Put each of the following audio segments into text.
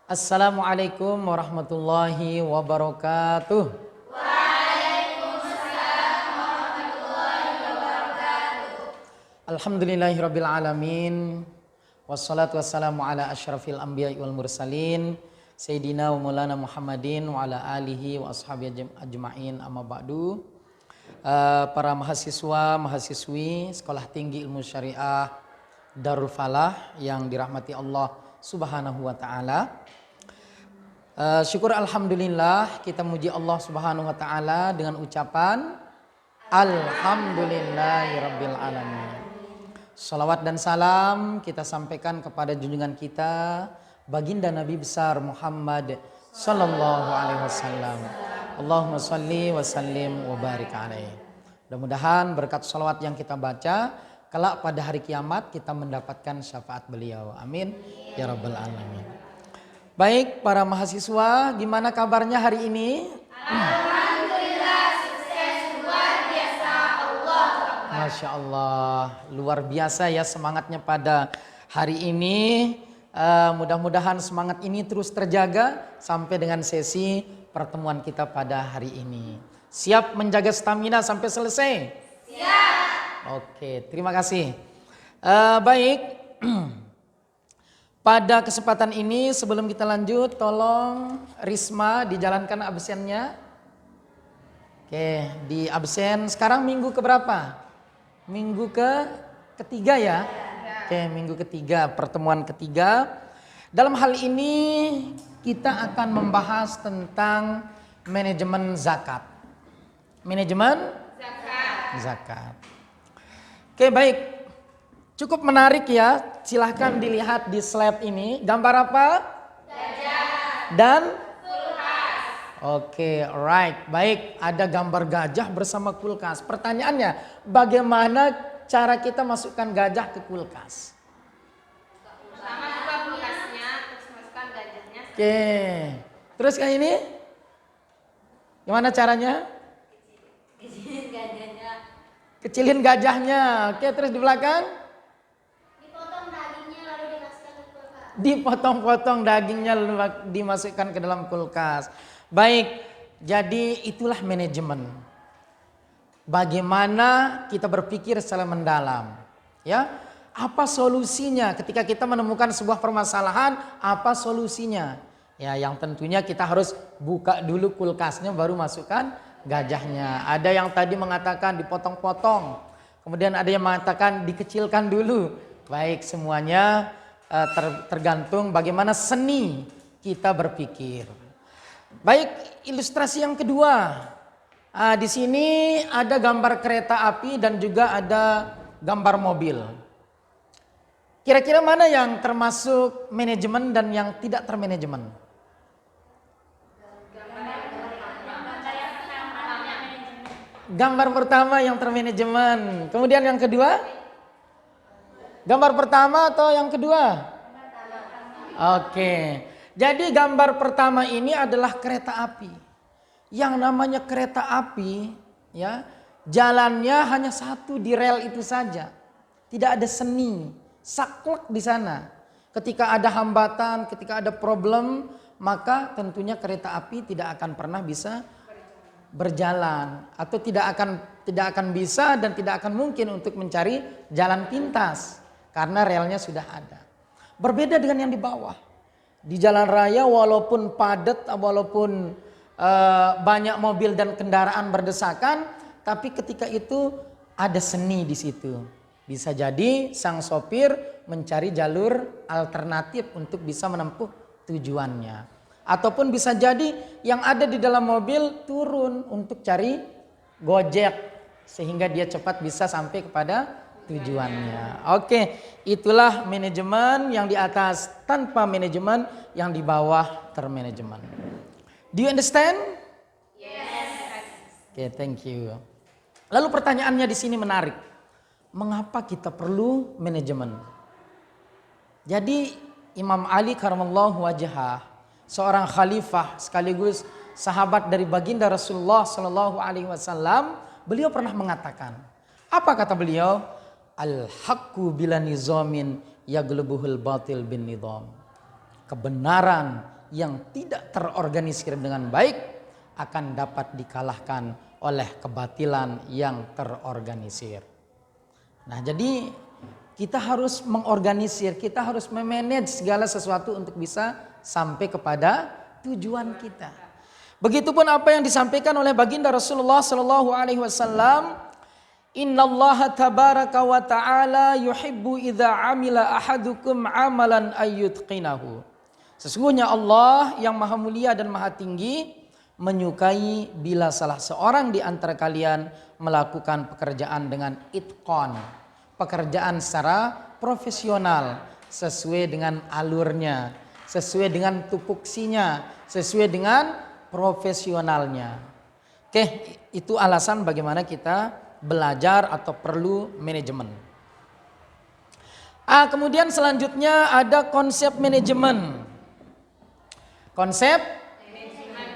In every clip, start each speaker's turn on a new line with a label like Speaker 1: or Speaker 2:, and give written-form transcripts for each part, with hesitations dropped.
Speaker 1: Assalamualaikum warahmatullahi wabarakatuh.
Speaker 2: Waalaikumsalam warahmatullahi wabarakatuh.
Speaker 1: Alhamdulillahirabbil alamin. Wassalatu wassalamu ala asyrafil anbiya'i wal mursalin Sayyidina wa maulana Muhammadin wa ala alihi wa ashabihi ajma'in, amma ba'du. Para mahasiswa, mahasiswi Sekolah Tinggi Ilmu Syariah Darul Falah yang dirahmati Allah Subhanahu wa ta'ala. Syukur alhamdulillah, kita muji Allah Subhanahu wa ta'ala dengan ucapan Alhamdulillahirabbil alamin. Salawat dan salam kita sampaikan kepada junjungan kita baginda Nabi besar Muhammad sallallahu alaihi wasallam. Allahumma shalli wa sallim wa barik alaihi. Mudah-mudahan berkat salawat yang kita baca kelak pada hari kiamat kita mendapatkan syafaat beliau. Amin ya rabbal alamin. Baik para mahasiswa, gimana kabarnya hari ini?
Speaker 2: Alhamdulillah, sukses luar biasa. Allah Akbar.
Speaker 1: Masya Allah, luar biasa ya semangatnya pada hari ini. Mudah-mudahan semangat ini terus terjaga sampai dengan sesi pertemuan kita pada hari ini. Siap menjaga stamina sampai selesai?
Speaker 2: Siap.
Speaker 1: Oke, terima kasih. Baik, pada kesempatan ini sebelum kita lanjut, tolong Risma dijalankan absennya. Oke, di absen sekarang minggu keberapa? Minggu ketiga ya? Oke, minggu ketiga, pertemuan ketiga. Dalam hal ini kita akan membahas tentang manajemen zakat. Manajemen zakat. Oke, baik. Cukup menarik ya. Silahkan dilihat di slide ini. Gambar apa?
Speaker 2: Gajah
Speaker 1: Dan?
Speaker 2: kulkas.
Speaker 1: Oke, alright. Baik, ada gambar gajah bersama kulkas. Pertanyaannya, bagaimana cara kita masukkan gajah ke kulkas?
Speaker 2: Pertama buka kulkasnya, terus masukkan gajahnya.
Speaker 1: Oke. Terus kayak ini? Gimana caranya?
Speaker 2: Kecilin gajahnya.
Speaker 1: Kecilin gajahnya. Oke, terus di belakang?
Speaker 2: Dipotong dagingnya lalu dimasukkan ke kulkas.
Speaker 1: Dipotong-potong dagingnya lalu dimasukkan ke dalam kulkas. Baik, jadi itulah manajemen. Bagaimana kita berpikir secara mendalam, ya? Apa solusinya ketika kita menemukan sebuah permasalahan? Apa solusinya? Ya, yang tentunya kita harus buka dulu kulkasnya baru masukkan gajahnya. Ada yang tadi mengatakan dipotong-potong, kemudian ada yang mengatakan dikecilkan dulu. Baik, semuanya tergantung bagaimana seni kita berpikir. Baik, ilustrasi yang kedua. Di sini ada gambar kereta api dan juga ada gambar mobil. Kira-kira mana yang termasuk manajemen dan yang tidak termanajemen? Gambar pertama yang termanajemen. Kemudian yang kedua? Gambar pertama atau yang kedua? Oke. Jadi gambar pertama ini adalah kereta api. Yang namanya kereta api, ya, jalannya hanya satu di rel itu saja. Tidak ada seni, saklek di sana. Ketika ada hambatan, ketika ada problem, maka tentunya kereta api tidak akan pernah bisa berjalan atau tidak akan bisa dan tidak akan mungkin untuk mencari jalan pintas karena relnya sudah ada. Berbeda dengan yang di bawah. Di jalan raya walaupun padat, walaupun banyak mobil dan kendaraan berdesakan, tapi ketika itu ada seni di situ. Bisa jadi sang sopir mencari jalur alternatif untuk bisa menempuh tujuannya. Ataupun bisa jadi yang ada di dalam mobil turun untuk cari gojek sehingga dia cepat bisa sampai kepada tujuannya. Oke, itulah manajemen yang di atas tanpa manajemen, yang di bawah termanajemen. Do you understand?
Speaker 2: Yes.
Speaker 1: Oke, thank you. Lalu pertanyaannya di sini menarik. Mengapa kita perlu manajemen? Jadi Imam Ali karamallahu wajhah, seorang khalifah sekaligus sahabat dari baginda Rasulullah sallallahu alaihi wasallam, beliau pernah mengatakan, apa kata beliau? Al-haqqu bila nizamin yaglubuhul batil bin nizam. Kebenaran yang tidak terorganisir dengan baik akan dapat dikalahkan oleh kebatilan yang terorganisir. Nah, jadi kita harus mengorganisir, kita harus memanage segala sesuatu untuk bisa sampai kepada tujuan kita. Begitupun apa yang disampaikan oleh baginda Rasulullah sallallahu alaihi wasallam, innallaha tabaraka wa ta'ala yuhibbu idza amila ahadukum amalan ayyutqinahu. Sesungguhnya Allah yang maha mulia dan maha tinggi menyukai bila salah seorang di antara kalian melakukan pekerjaan dengan itqan, pekerjaan secara profesional, sesuai dengan alurnya, sesuai dengan tupoksinya, sesuai dengan profesionalnya. Oke, itu alasan bagaimana kita belajar atau perlu manajemen. Kemudian selanjutnya ada konsep manajemen. Konsep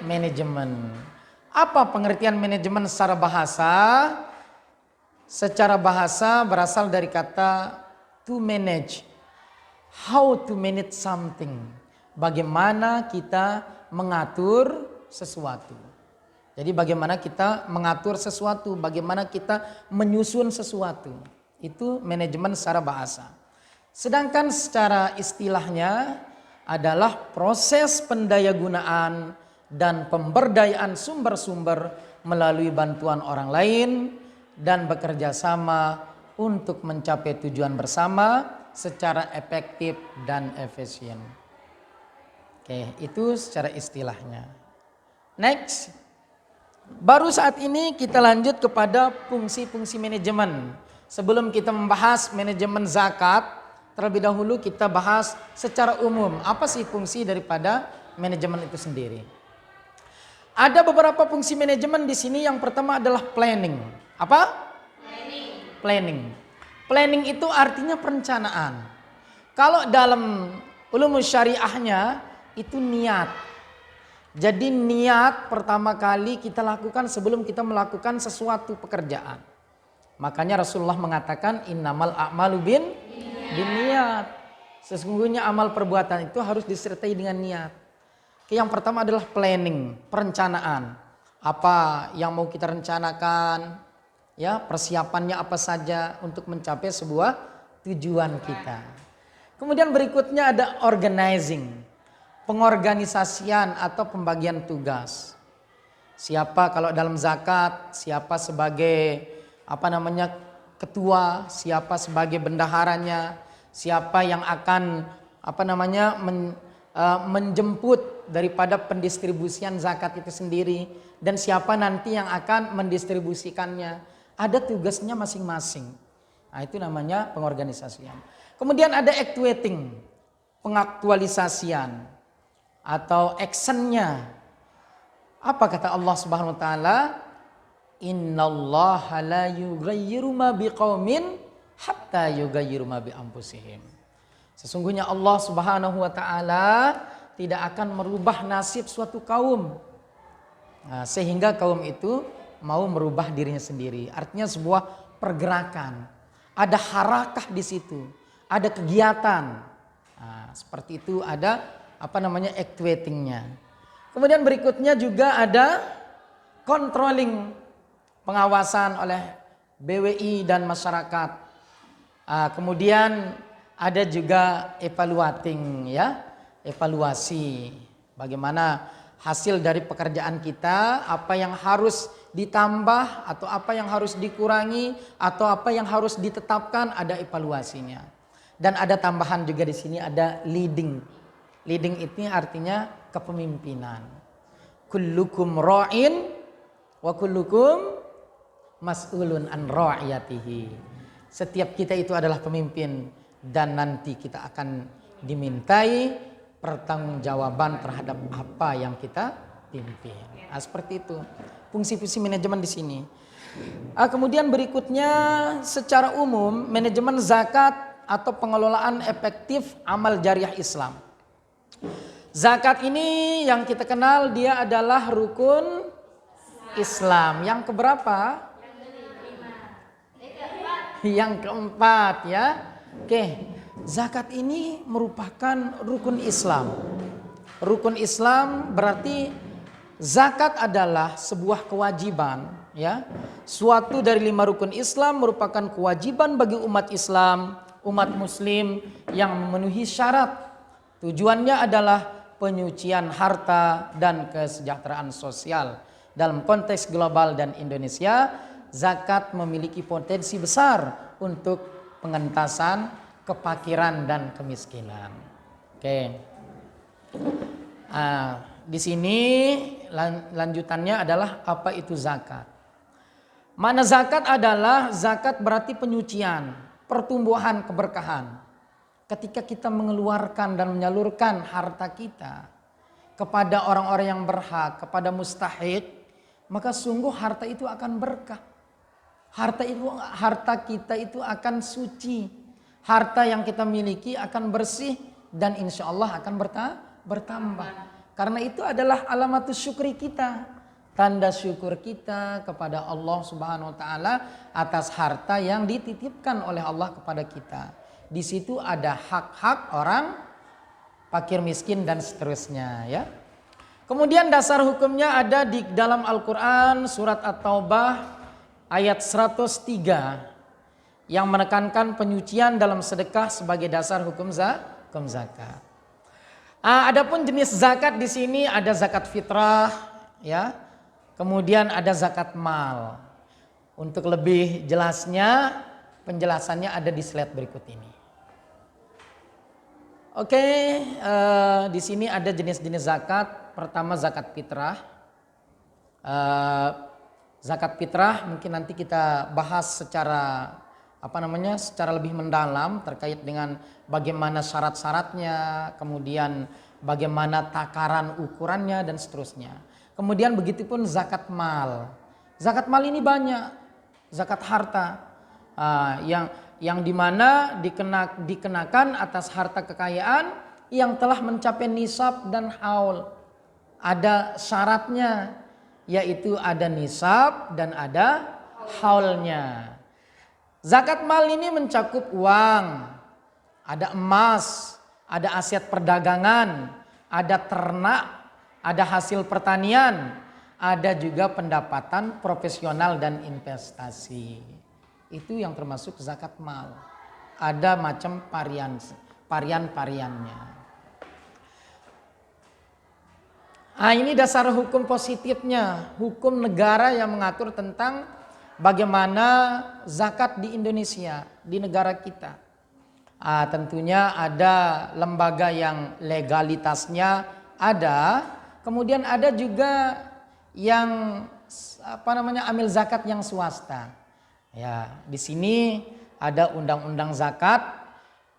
Speaker 1: manajemen. Apa pengertian manajemen secara bahasa? Secara bahasa berasal dari kata to manage. How to manage something. Bagaimana kita mengatur sesuatu. Jadi bagaimana kita mengatur sesuatu, bagaimana kita menyusun sesuatu. Itu manajemen secara bahasa. Sedangkan secara istilahnya adalah proses pendayagunaan dan pemberdayaan sumber-sumber melalui bantuan orang lain dan bekerja sama untuk mencapai tujuan bersama secara efektif dan efisien. Oke, itu secara istilahnya. Next. Baru saat ini kita lanjut kepada fungsi-fungsi manajemen. Sebelum kita membahas manajemen zakat, terlebih dahulu kita bahas secara umum apa sih fungsi daripada manajemen itu sendiri. Ada beberapa fungsi manajemen di sini. Yang pertama adalah planning. Apa? Planning. Planning itu artinya perencanaan. Kalau dalam ulumus syariahnya itu niat. Jadi niat pertama kali kita lakukan sebelum kita melakukan sesuatu pekerjaan. Makanya Rasulullah mengatakan innamal a'malu niat. Sesungguhnya amal perbuatan itu harus disertai dengan niat. Yang pertama adalah planning, perencanaan. Apa yang mau kita rencanakan, ya, persiapannya apa saja untuk mencapai sebuah tujuan kita. Kemudian berikutnya ada organizing, pengorganisasian atau pembagian tugas. Siapa kalau dalam zakat, siapa sebagai ketua, siapa sebagai bendaharanya, siapa yang akan menjemput daripada pendistribusian zakat itu sendiri, dan siapa nanti yang akan mendistribusikannya. Ada tugasnya masing-masing. Nah, itu namanya pengorganisasian. Kemudian ada actuating, pengaktualisasian atau actionnya. Apa kata Allah Subhanahu wa taala? Innallaha la yughayyiru ma biqaumin hatta yughayyiru ma bi anfusihim. Sesungguhnya Allah Subhanahu wa taala tidak akan merubah nasib suatu kaum sehingga kaum itu mau merubah dirinya sendiri. Artinya sebuah pergerakan, ada harakah di situ, ada kegiatan. Seperti itu ada actuatingnya. Kemudian berikutnya juga ada controlling, pengawasan oleh BWI dan masyarakat. Kemudian ada juga evaluating, ya, evaluasi bagaimana hasil dari pekerjaan kita, apa yang harus ditambah atau apa yang harus dikurangi atau apa yang harus ditetapkan, ada evaluasinya. Dan ada tambahan juga di sini ada leading. Leading itu artinya kepemimpinan. Kullukum ra'in wa kullukum mas'ulun an ra'iyatihi. Setiap kita itu adalah pemimpin dan nanti kita akan dimintai pertanggungjawaban terhadap apa yang kita pimpin. Seperti itu fungsi-fungsi manajemen di sini. Kemudian berikutnya secara umum manajemen zakat atau pengelolaan efektif amal jariah Islam. Zakat ini yang kita kenal dia adalah rukun Islam. Yang keberapa? Yang keempat, ya. Oke, zakat ini merupakan rukun Islam. rukun Islam berarti zakat adalah sebuah kewajiban, ya. Suatu dari 5 rukun Islam merupakan kewajiban bagi umat Islam, umat muslim yang memenuhi syarat. Tujuannya adalah penyucian harta dan kesejahteraan sosial. Dalam konteks global dan Indonesia, zakat memiliki potensi besar untuk pengentasan kefakiran dan kemiskinan. Oke. Di sini lanjutannya adalah apa itu zakat. Makna zakat adalah zakat berarti penyucian, pertumbuhan keberkahan. Ketika kita mengeluarkan dan menyalurkan harta kita kepada orang-orang yang berhak, kepada mustahik, maka sungguh harta itu akan berkah. Harta kita itu akan suci. Harta yang kita miliki akan bersih dan insya Allah akan bertambah. Karena itu adalah alamatus syukri kita. Tanda syukur kita kepada Allah Subhanahu wa taala atas harta yang dititipkan oleh Allah kepada kita. Di situ ada hak-hak orang fakir miskin dan seterusnya, ya. Kemudian dasar hukumnya ada di dalam Al-Qur'an surat At-Taubah ayat 103 yang menekankan penyucian dalam sedekah sebagai dasar hukum zakat. Adapun jenis zakat di sini ada zakat fitrah, ya. Kemudian ada zakat mal. Untuk lebih jelasnya, penjelasannya ada di slide berikut ini. Oke, di sini ada jenis-jenis zakat. Pertama zakat fitrah. Zakat fitrah mungkin nanti kita bahas secara secara lebih mendalam terkait dengan bagaimana syarat-syaratnya, kemudian bagaimana takaran ukurannya dan seterusnya. Kemudian begitupun zakat mal. Zakat mal ini banyak, zakat harta yang dimana dikenakan atas harta kekayaan yang telah mencapai nisab dan haul. Ada syaratnya, yaitu ada nisab dan ada haulnya. Zakat mal ini mencakup uang, ada emas, ada aset perdagangan, ada ternak, ada hasil pertanian, ada juga pendapatan profesional dan investasi. Itu yang termasuk zakat mal. Ada macam varian-variannya. Ini dasar hukum positifnya, hukum negara yang mengatur tentang bagaimana zakat di Indonesia, di negara kita. Tentunya ada lembaga yang legalitasnya ada, kemudian ada juga yang amil zakat yang swasta. Ya, di sini ada undang-undang zakat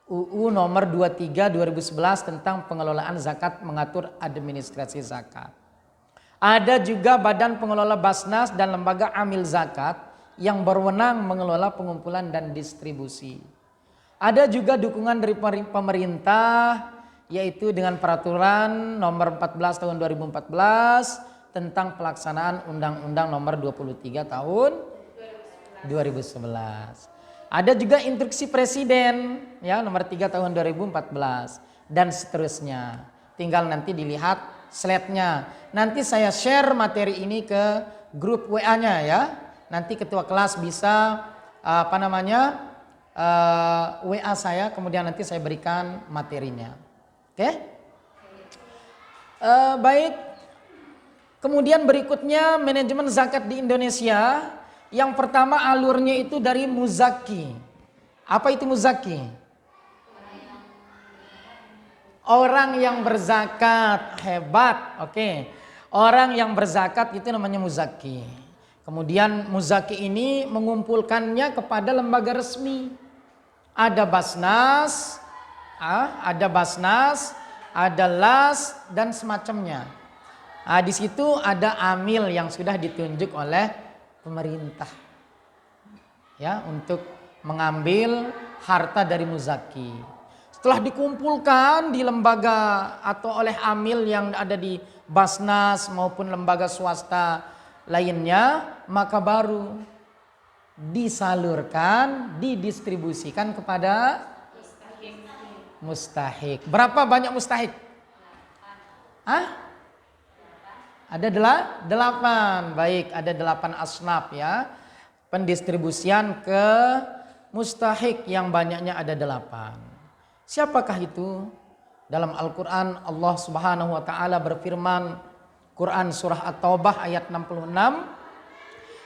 Speaker 1: UU nomor 23 2011 tentang pengelolaan zakat mengatur administrasi zakat. Ada juga Badan Pengelola Basnas dan lembaga amil zakat yang berwenang mengelola pengumpulan dan distribusi. Ada juga dukungan dari pemerintah yaitu dengan peraturan nomor 14 tahun 2014 tentang pelaksanaan Undang-Undang nomor 23 tahun 2011. Ada juga instruksi presiden ya nomor 3 tahun 2014 dan seterusnya. Tinggal nanti dilihat slide-nya. Nanti saya share materi ini ke grup WA-nya ya. Nanti ketua kelas bisa WA saya, kemudian nanti saya berikan materinya. Oke? Baik. Kemudian berikutnya manajemen zakat di Indonesia. Yang pertama alurnya itu dari muzaki. Apa itu muzaki? Orang yang berzakat, hebat. Oke. Orang yang berzakat itu namanya muzaki. Kemudian muzaki ini mengumpulkannya kepada lembaga resmi. Ada Basnas, ada LAS dan semacamnya. Di situ ada amil yang sudah ditunjuk oleh pemerintah ya untuk mengambil harta dari muzaki. Setelah dikumpulkan di lembaga atau oleh amil yang ada di Basnas maupun lembaga swasta lainnya, maka baru disalurkan, didistribusikan kepada mustahik. Berapa banyak mustahik? Ada 8. Baik, ada 8 asnaf ya. Pendistribusian ke mustahik yang banyaknya ada 8. Siapakah itu? Dalam Al-Quran Allah Subhanahu wa ta'ala berfirman, Quran surah At-Taubah ayat 66.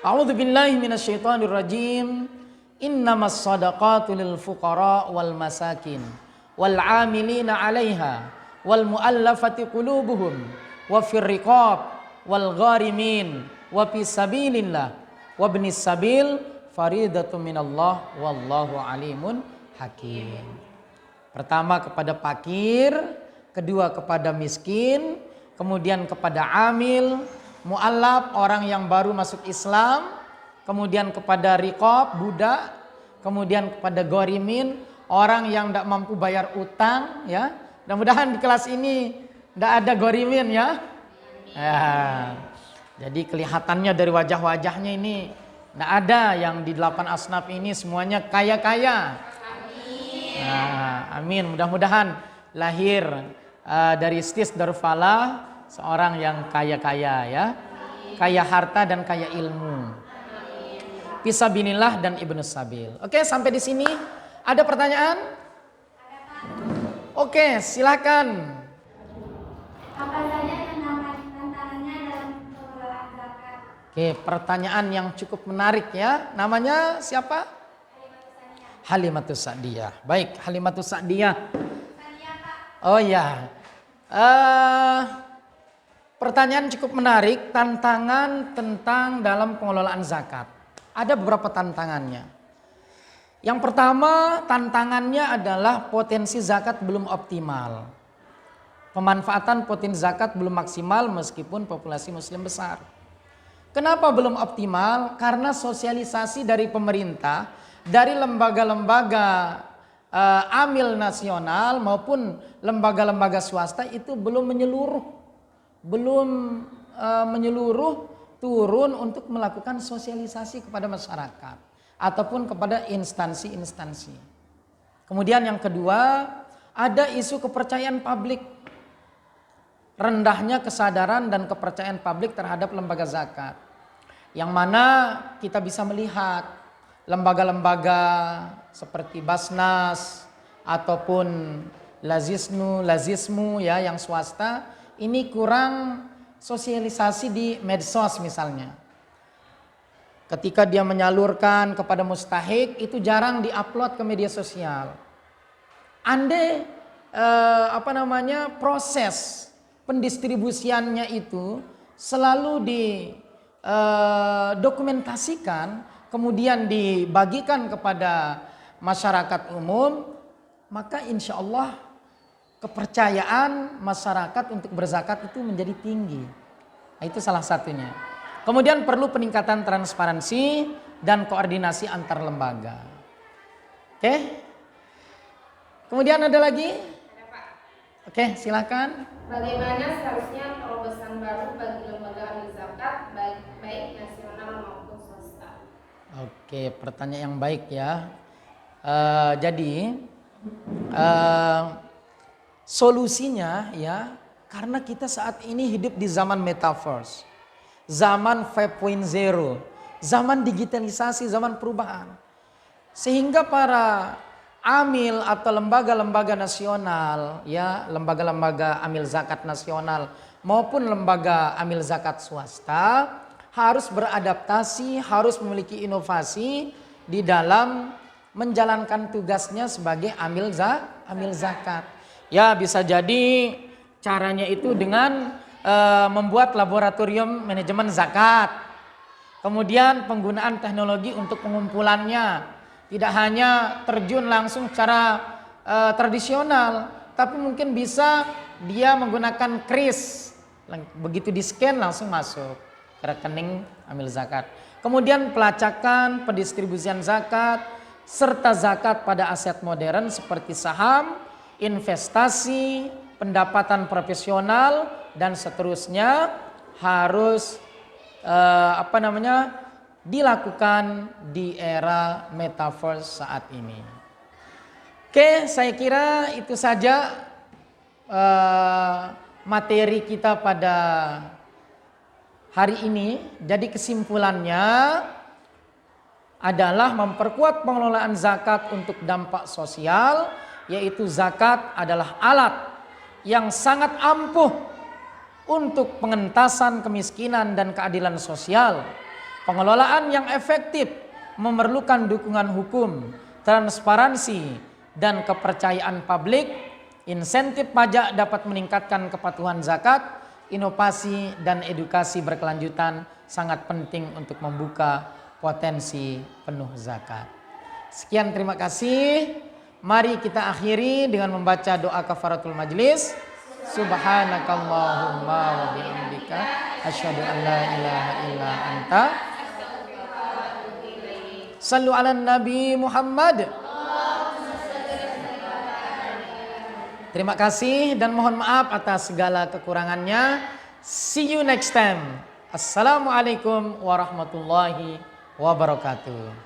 Speaker 1: A'udzu billahi minasyaitonir rajim. Innamas shadaqatu lil fuqara wal masakin wal 'amilina 'alaiha wal mu'allafati qulubuhum wa fir riqab wal gharimin wa fis sabilillah wa ibnis sabil faridatun minallah wallahu alimun hakim. Pertama kepada fakir, kedua kepada miskin, kemudian kepada amil, mu'allaf orang yang baru masuk Islam, kemudian kepada riqab budak, kemudian kepada gharimin orang yang tidak mampu bayar utang ya. Mudah-mudahan di kelas ini tidak ada gharimin ya. Jadi kelihatannya dari wajah-wajahnya ini tidak ada yang di 8 asnaf ini semuanya kaya-kaya. Amin. Mudah-mudahan lahir dari istisdar falah seorang yang kaya-kaya ya. Kaya harta dan kaya ilmu. Fisabilillah dan ibnu sabil. Oke, sampai di sini ada pertanyaan? Oke, silakan.
Speaker 2: Apa saja tantangannya dalam pengelolaan zakat?
Speaker 1: Oke, pertanyaan yang cukup menarik ya. Namanya siapa? Halimatus Sa'diyah. Baik, Halimatus Sa'diyah. Oh ya. Pertanyaan cukup menarik, tantangan tentang dalam pengelolaan zakat. Ada beberapa tantangannya. Yang pertama, tantangannya adalah potensi zakat belum optimal. Pemanfaatan potensi zakat belum maksimal meskipun populasi muslim besar. Kenapa belum optimal? Karena sosialisasi dari pemerintah, dari lembaga-lembaga amil nasional maupun lembaga-lembaga swasta itu belum menyeluruh turun untuk melakukan sosialisasi kepada masyarakat ataupun kepada instansi-instansi. Kemudian yang kedua, ada isu kepercayaan publik. Rendahnya kesadaran dan kepercayaan publik terhadap lembaga zakat. Yang mana kita bisa melihat lembaga-lembaga seperti Basnas ataupun Lazismu ya yang swasta ini kurang sosialisasi di medsos misalnya. Ketika dia menyalurkan kepada mustahik itu jarang diupload ke media sosial. Andai proses pendistribusiannya itu selalu didokumentasikan, kemudian dibagikan kepada masyarakat umum, maka insya Allah kepercayaan masyarakat untuk berzakat itu menjadi tinggi. Nah, itu salah satunya. Kemudian perlu peningkatan transparansi dan koordinasi antar lembaga. Oke. Kemudian ada lagi?
Speaker 3: Ada, Pak.
Speaker 1: Oke, silakan.
Speaker 3: Bagaimana seharusnya terobosan baru bagi lembaga amil zakat baik nasional maupun swasta?
Speaker 1: Oke, pertanyaan yang baik ya. Solusinya ya, karena kita saat ini hidup di zaman metaverse, zaman 5.0, zaman digitalisasi, zaman perubahan. Sehingga para amil atau lembaga-lembaga nasional ya, lembaga-lembaga amil zakat nasional maupun lembaga amil zakat swasta harus beradaptasi, harus memiliki inovasi di dalam menjalankan tugasnya sebagai amil zakat. Ya, bisa jadi caranya itu dengan membuat laboratorium manajemen zakat. Kemudian penggunaan teknologi untuk pengumpulannya. Tidak hanya terjun langsung secara tradisional, tapi mungkin bisa dia menggunakan kris. Begitu di scan langsung masuk ke rekening amil zakat. Kemudian pelacakan, pendistribusian zakat, serta zakat pada aset modern seperti saham, investasi, pendapatan profesional, dan seterusnya harus dilakukan di era metaverse saat ini. Oke, saya kira itu saja materi kita pada hari ini. Jadi kesimpulannya adalah memperkuat pengelolaan zakat untuk dampak sosial, yaitu zakat adalah alat yang sangat ampuh untuk pengentasan kemiskinan dan keadilan sosial. Pengelolaan yang efektif memerlukan dukungan hukum, transparansi, dan kepercayaan publik. Insentif pajak dapat meningkatkan kepatuhan zakat. Inovasi dan edukasi berkelanjutan sangat penting untuk membuka potensi penuh zakat. Sekian, terima kasih. Mari kita akhiri dengan membaca doa kafaratul majlis. Subhanakallahumma wa bihamdika asyhadu an la ilaha illa anta. Sallu ala Nabi Muhammad. Terima kasih dan mohon maaf atas segala kekurangannya. See you next time. Assalamualaikum warahmatullahi wabarakatuh.